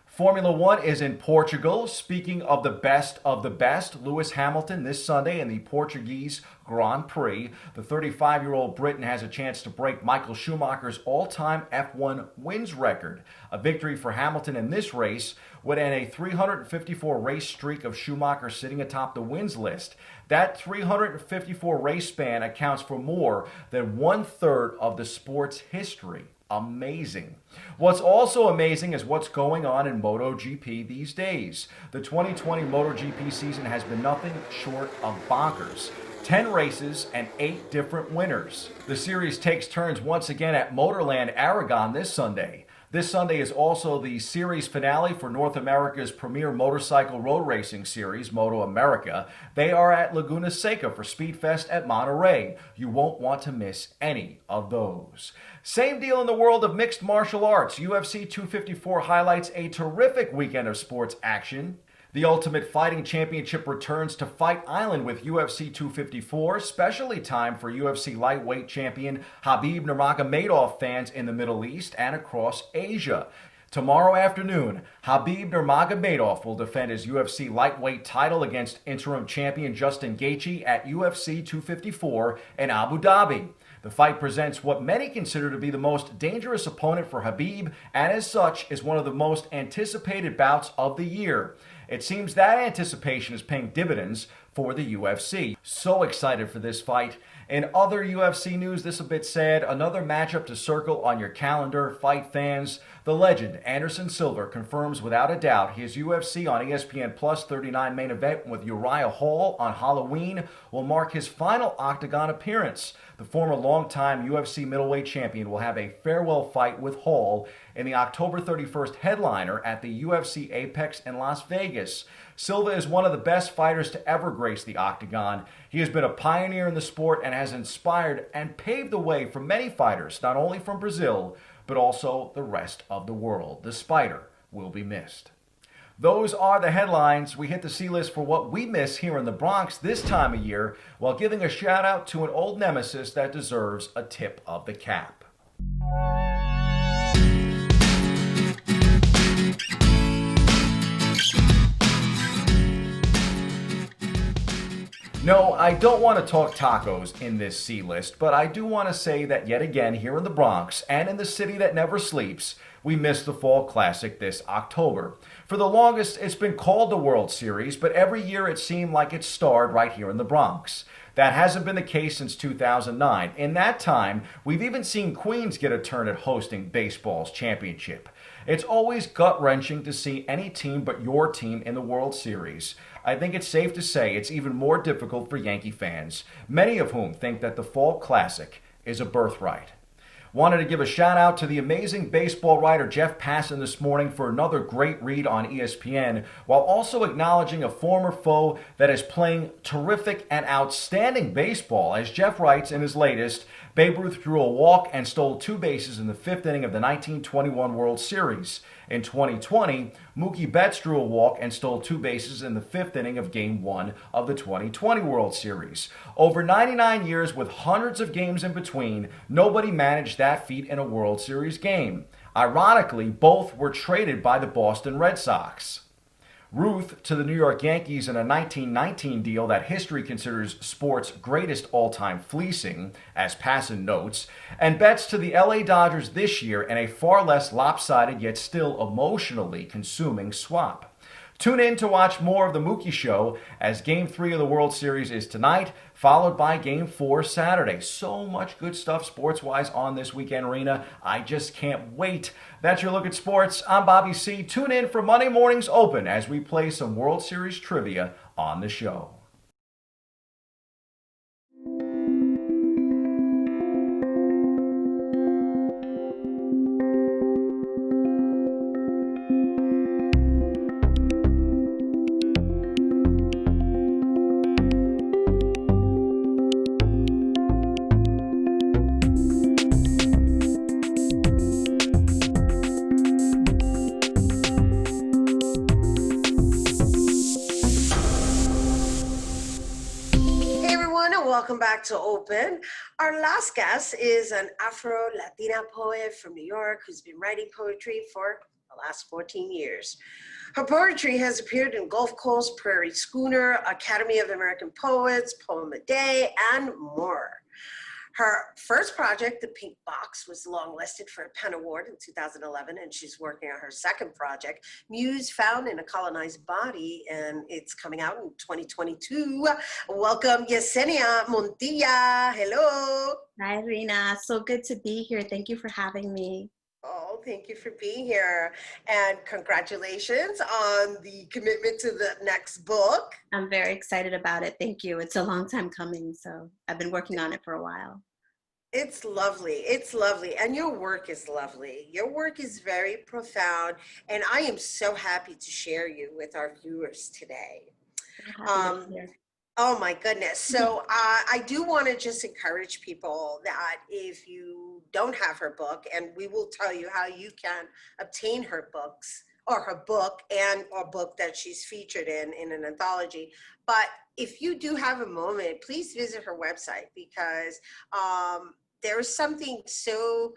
H: Formula One is in Portugal. Speaking of the best, Lewis Hamilton this Sunday in the Portuguese Grand Prix. The 35-year-old Briton has a chance to break Michael Schumacher's all-time F1 wins record. A victory for Hamilton in this race would end a 354-race streak of Schumacher sitting atop the wins list. That 354 race span accounts for more than 1/3 of the sport's history. Amazing. What's also amazing is what's going on in MotoGP these days. The 2020 MotoGP season has been nothing short of bonkers. 10 races and 8 different winners. The series takes turns once again at Motorland Aragon this Sunday. This Sunday is also the series finale for North America's premier motorcycle road racing series, Moto America. They are at Laguna Seca for Speedfest at Monterey. You won't want to miss any of those. Same deal in the world of mixed martial arts. UFC 254 highlights a terrific weekend of sports action. The Ultimate Fighting Championship returns to Fight Island with UFC 254, specially timed for UFC lightweight champion Habib Nurmagomedov fans in the Middle East and across Asia. Tomorrow afternoon, Habib Nurmagomedov will defend his UFC lightweight title against interim champion Justin Gaethje at UFC 254 in Abu Dhabi. The fight presents what many consider to be the most dangerous opponent for Habib, and as such is one of the most anticipated bouts of the year. It seems that anticipation is paying dividends for the UFC. So excited for this fight. In other UFC news, this a bit sad. Another matchup to circle on your calendar, fight fans. The legend Anderson Silva confirms without a doubt his UFC on ESPN Plus 39 main event with Uriah Hall on Halloween will mark his final Octagon appearance. The former longtime UFC middleweight champion will have a farewell fight with Hall in the October 31st headliner at the UFC Apex in Las Vegas. Silva is one of the best fighters to ever grace the Octagon. He has been a pioneer in the sport and has inspired and paved the way for many fighters, not only from Brazil, but also the rest of the world. The Spider will be missed. Those are the headlines. We hit the C-list for what we miss here in the Bronx this time of year, while giving a shout out to an old nemesis that deserves a tip of the cap. No, I don't want to talk tacos in this C-list, but I do want to say that yet again here in the Bronx and in the city that never sleeps, we missed the Fall Classic this October. For the longest, it's been called the World Series, but every year it seemed like it starred right here in the Bronx. That hasn't been the case since 2009. In that time, we've even seen Queens get a turn at hosting baseball's championship. It's always gut-wrenching to see any team but your team in the World Series. I think it's safe to say it's even more difficult for Yankee fans, many of whom think that the Fall Classic is a birthright. Wanted to give a shout out to the amazing baseball writer Jeff Passan this morning for another great read on ESPN, while also acknowledging a former foe that is playing terrific and outstanding baseball. As Jeff writes in his latest, Babe Ruth drew a walk and stole 2 bases in the 5th inning of the 1921 World Series. In 2020, Mookie Betts drew a walk and stole 2 bases in the 5th inning of Game 1 of the 2020 World Series. Over 99 years with hundreds of games in between, nobody managed that feat in a World Series game. Ironically, both were traded by the Boston Red Sox. Ruth to the New York Yankees in a 1919 deal that history considers sports' greatest all-time fleecing, as Passan notes, and Betts to the LA Dodgers this year in a far less lopsided yet still emotionally consuming swap. Tune in to watch more of the Mookie Show as Game 3 of the World Series is tonight, followed by Game 4 Saturday. So much good stuff sports-wise on this weekend, Rhina. I just can't wait. That's your look at sports. I'm Bobby C. Tune in for Monday Morning's Open as we play some World Series trivia on the show.
B: Welcome back to Open. Our last guest is an Afro-Latina poet from New York who's been writing poetry for the last 14 years. Her poetry has appeared in Gulf Coast, Prairie Schooner, Academy of American Poets, Poem a Day, and more. Her first project, The Pink Box, was longlisted for a PEN Award in 2011, and she's working on her second project, Muse Found in a Colonized Body, and it's coming out in 2022. Welcome, Yesenia Montilla. Hello.
N: Hi, Rhina. So good to be here. Thank you for having me.
B: Oh, thank you for being here. And congratulations on the commitment to the next book.
N: I'm very excited about it. Thank you. It's a long time coming, so I've been working on it for a while.
B: It's lovely. It's lovely. And your work is lovely. Your work is very profound. And I am so happy to share you with our viewers today. Oh my goodness. So I do want to just encourage people that if you don't have her book, and we will tell you how you can obtain her books or her book and a book that she's featured in an anthology. But if you do have a moment, please visit her website because there is something so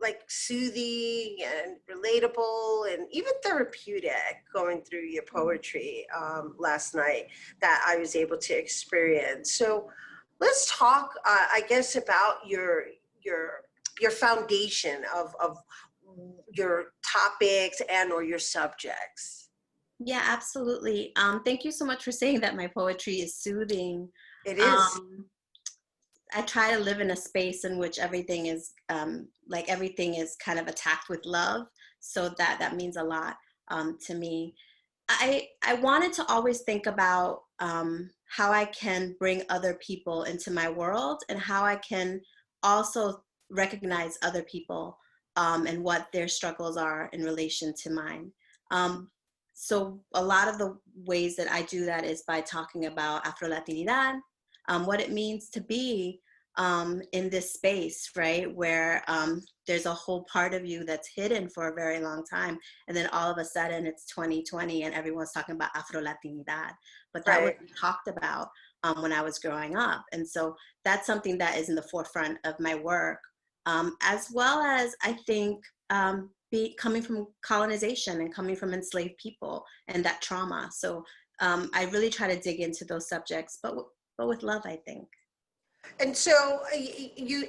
B: like soothing and relatable and even therapeutic going through your poetry last night that I was able to experience. So let's talk, I guess, about your foundation of your topics and or your subjects.
N: Yeah, absolutely. Thank you so much for saying that my poetry is soothing.
B: It is.
N: I try to live in a space in which everything is everything is kind of attacked with love. So that means a lot to me. I wanted to always think about how I can bring other people into my world and how I can also recognize other people and what their struggles are in relation to mine. So a lot of the ways that I do that is by talking about Afro-Latinidad, what it means to be in this space, right? Where there's a whole part of you that's hidden for a very long time. And then all of a sudden it's 2020 and everyone's talking about Afro-Latinidad. But that was talked about when I was growing up. And so that's something that is in the forefront of my work, as well as I think coming from colonization and coming from enslaved people and that trauma. So I really try to dig into those subjects, but with love, I think.
B: And so you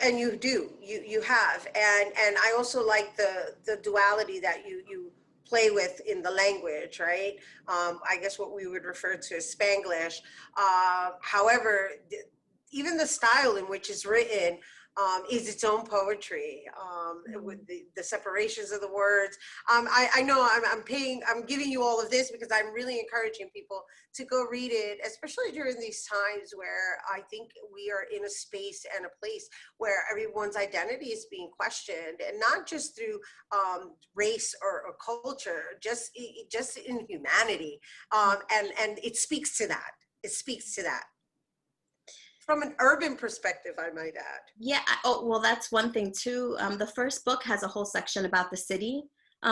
B: have, and I also like the duality that you play with in the language, right? I guess what we would refer to as Spanglish. However, even the style in which it's written is its own poetry, with the separations of the words. I know I'm giving you all of this because I'm really encouraging people to go read it, especially during these times where I think we are in a space and a place where everyone's identity is being questioned, and not just through race or culture, just in humanity. And it speaks to that. It speaks to that. From an urban perspective, I might add.
N: Yeah, well, that's one thing too. The first book has a whole section about the city,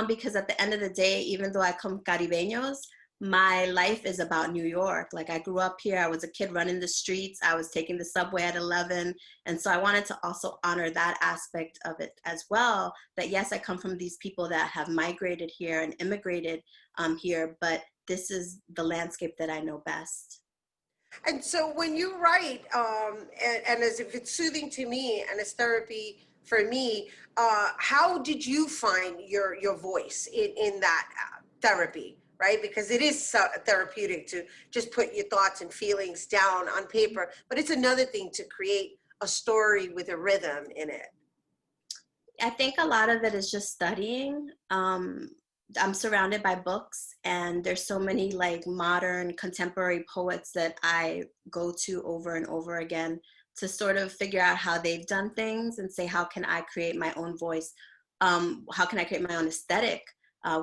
N: because at the end of the day, even though I come Caribeños, my life is about New York. Like, I grew up here, I was a kid running the streets, I was taking the subway at 11. And so I wanted to also honor that aspect of it as well, that yes, I come from these people that have migrated here and immigrated here, but this is the landscape that I know best.
B: And so when you write, and as if it's soothing to me and it's therapy for me, how did you find your voice in that therapy, right? Because it is therapeutic to just put your thoughts and feelings down on paper, but it's another thing to create a story with a rhythm in it.
N: I think a lot of it is just studying. I'm surrounded by books, and there's so many like modern contemporary poets that I go to over and over again to sort of figure out how they've done things and say, how can I create my own voice? How can I create my own aesthetic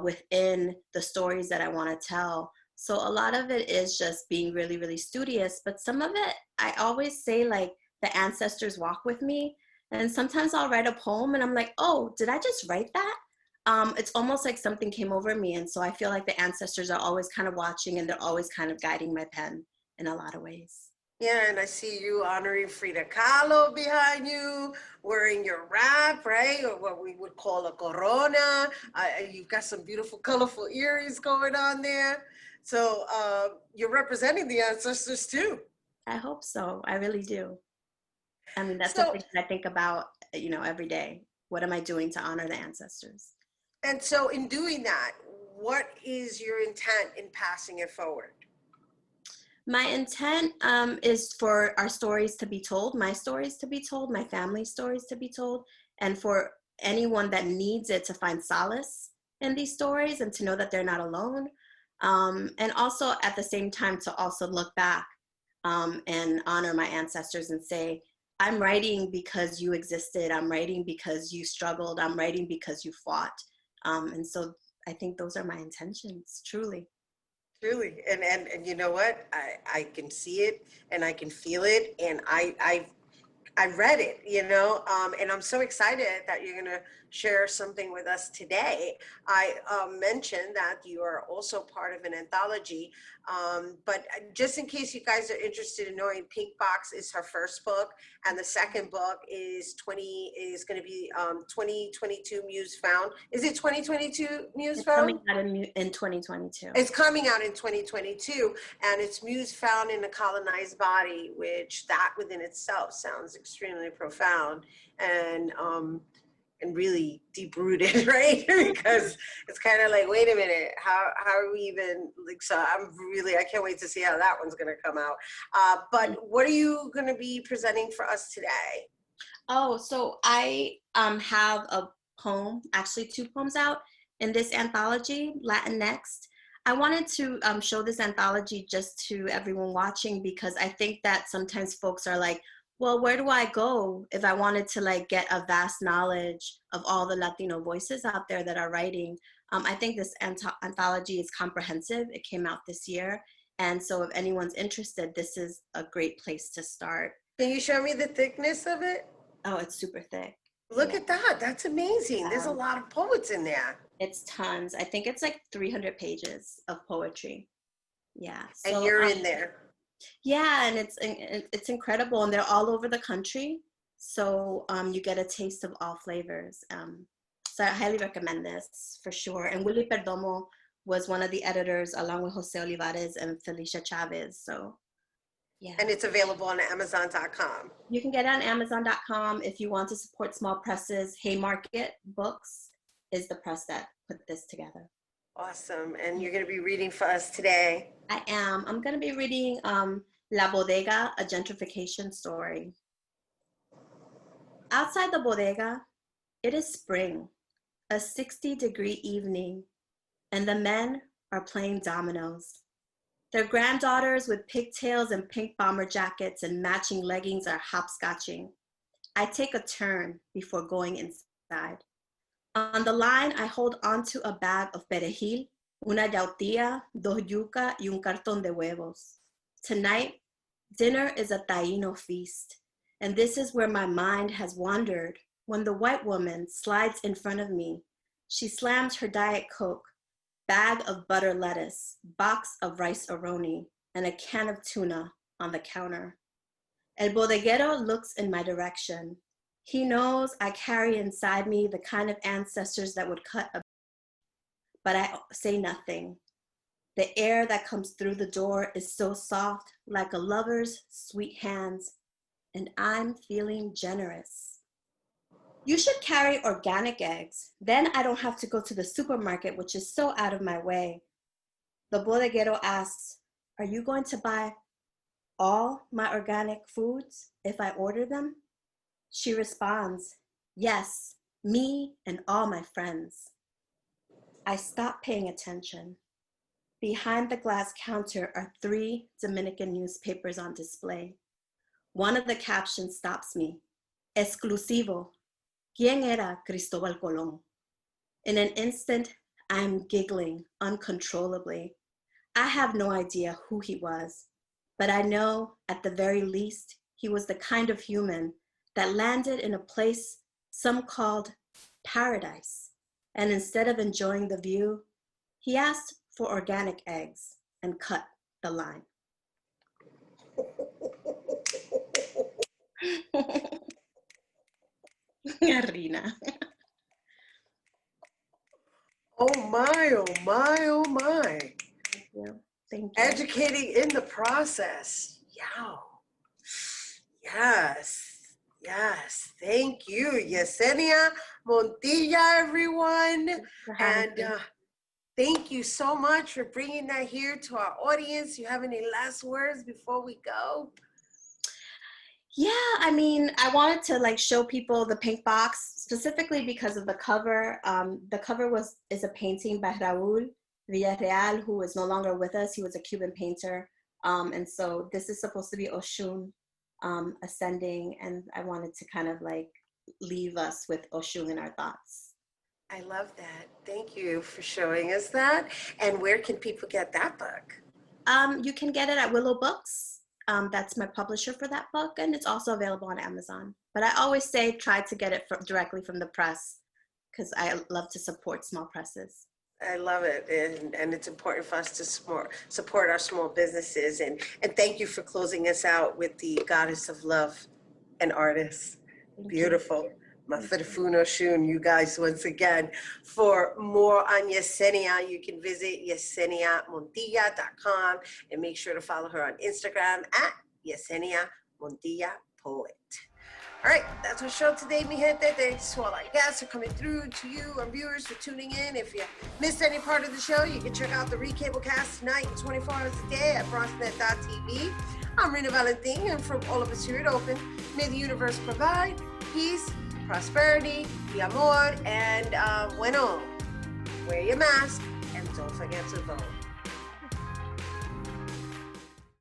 N: within the stories that I want to tell? So a lot of it is just being really, really studious, but some of it, I always say, like, the ancestors walk with me. And sometimes I'll write a poem and I'm like, oh, did I just write that? It's almost like something came over me. And so I feel like the ancestors are always kind of watching, and they're always kind of guiding my pen in a lot of ways.
B: Yeah, and I see you honoring Frida Kahlo behind you, wearing your wrap, right? Or what we would call a corona. You've got some beautiful, colorful earrings going on there. So you're representing the ancestors too.
N: I hope so. I really do. I mean, that's something that I think about, every day. What am I doing to honor the ancestors?
B: And so in doing that, what is your intent in passing it forward?
N: My intent is for our stories to be told, my stories to be told, my family's stories to be told, and for anyone that needs it to find solace in these stories and to know that they're not alone. And also at the same time to also look back and honor my ancestors and say, I'm writing because you existed. I'm writing because you struggled. I'm writing because you fought. And so I think those are my intentions, truly.
B: Truly. And you know what? I can see it and I can feel it. And I read it, and I'm so excited that you're going to share something with us today. I mentioned that you are also part of an anthology, but just in case you guys are interested in knowing, Pink Box is her first book, and the second book is going to be 2022 Muse Found. Is it 2022 Muse Found?
N: It's coming out in 2022.
B: It's coming out in 2022, and it's Muse Found in a Colonized Body, which that within itself sounds extremely profound and really deep rooted, right? Because it's kind of like, wait a minute, how are we even like? So I can't wait to see how that one's going to come out. But what are you going to be presenting for us today?
N: Oh, so I have a poem, actually 2 poems out in this anthology, Latin Next. I wanted to show this anthology just to everyone watching, because I think that sometimes folks are like, well, where do I go if I wanted to like get a vast knowledge of all the Latino voices out there that are writing? I think this anthology is comprehensive. It came out this year. And so if anyone's interested, this is a great place to start.
B: Can you show me the thickness of it?
N: Oh, it's super thick.
B: Look at that. That's amazing. There's a lot of poets in there.
N: It's tons. I think it's like 300 pages of poetry. Yeah. So,
B: and you're in there.
N: Yeah, and it's incredible, and they're all over the country. So you get a taste of all flavors. So I highly recommend this for sure. And Willie Perdomo was one of the editors along with Jose Olivares and Felicia Chavez. So yeah.
B: And it's available on Amazon.com.
N: You can get it on Amazon.com. If you want to support small presses, Haymarket Books is the press that put this together.
B: Awesome. And you're going to be reading for us today.
N: I am. I'm going to be reading La Bodega, a gentrification story. Outside the bodega, it is spring, a 60-degree evening, and the men are playing dominoes. Their granddaughters with pigtails and pink bomber jackets and matching leggings are hopscotching. I take a turn before going inside. On the line, I hold onto a bag of perejil, una yautía, dos yuca, y un cartón de huevos. Tonight, dinner is a Taíno feast, and this is where my mind has wandered when the white woman slides in front of me. She slams her Diet Coke, bag of butter lettuce, box of rice aroni, and a can of tuna on the counter. El bodeguero looks in my direction. He knows I carry inside me the kind of ancestors that would cut a, but I say nothing. The air that comes through the door is so soft, like a lover's sweet hands, and I'm feeling generous. You should carry organic eggs. Then I don't have to go to the supermarket, which is so out of my way. The bodeguero asks, are you going to buy all my organic foods if I order them? She responds, yes, me and all my friends. I stop paying attention. Behind the glass counter are 3 Dominican newspapers on display. One of the captions stops me. Exclusivo. ¿Quién era Cristóbal Colón? In an instant, I'm giggling uncontrollably. I have no idea who he was, but I know at the very least, he was the kind of human that landed in a place some called paradise. And instead of enjoying the view, he asked for organic eggs and cut the line. Rhina.
B: Oh my, oh my, oh my.
N: Thank you. Thank you.
B: Educating in the process. Yow. Yes. Yes. Thank you, Yesenia Montilla, everyone. And thank you so much for bringing that here to our audience. You have any last words before we go?
N: Yeah, I mean, I wanted to show people the pink box specifically because of the cover. The cover is a painting by Raúl Villarreal, who is no longer with us. He was a Cuban painter. And so this is supposed to be Oshun ascending. And I wanted to kind of leave us with Oshun in our thoughts.
B: I love that. Thank you for showing us that. And where can people get that book?
N: You can get it at Willow Books. That's my publisher for that book, and it's also available on Amazon. But I always say try to get it directly from the press because I love to support small presses.
B: I love it, and it's important for us to support our small businesses. And thank you for closing us out with the Goddess of Love and Artists. Beautiful. Mafirfuno Shun, you guys, once again. For more on Yesenia, you can visit yeseniamontilla.com and make sure to follow her on Instagram at Yesenia Montilla Poet. All right, that's our show today, mi gente. Thanks to all our guests for coming through, to you, our viewers, for tuning in. If you missed any part of the show, you can check out the Recablecast tonight and 24 hours a day at bronxnet.tv. I'm Rhina Valentin, and from all of us here at Open, may the universe provide peace, prosperity, y amor, and bueno, wear your mask and don't forget to vote.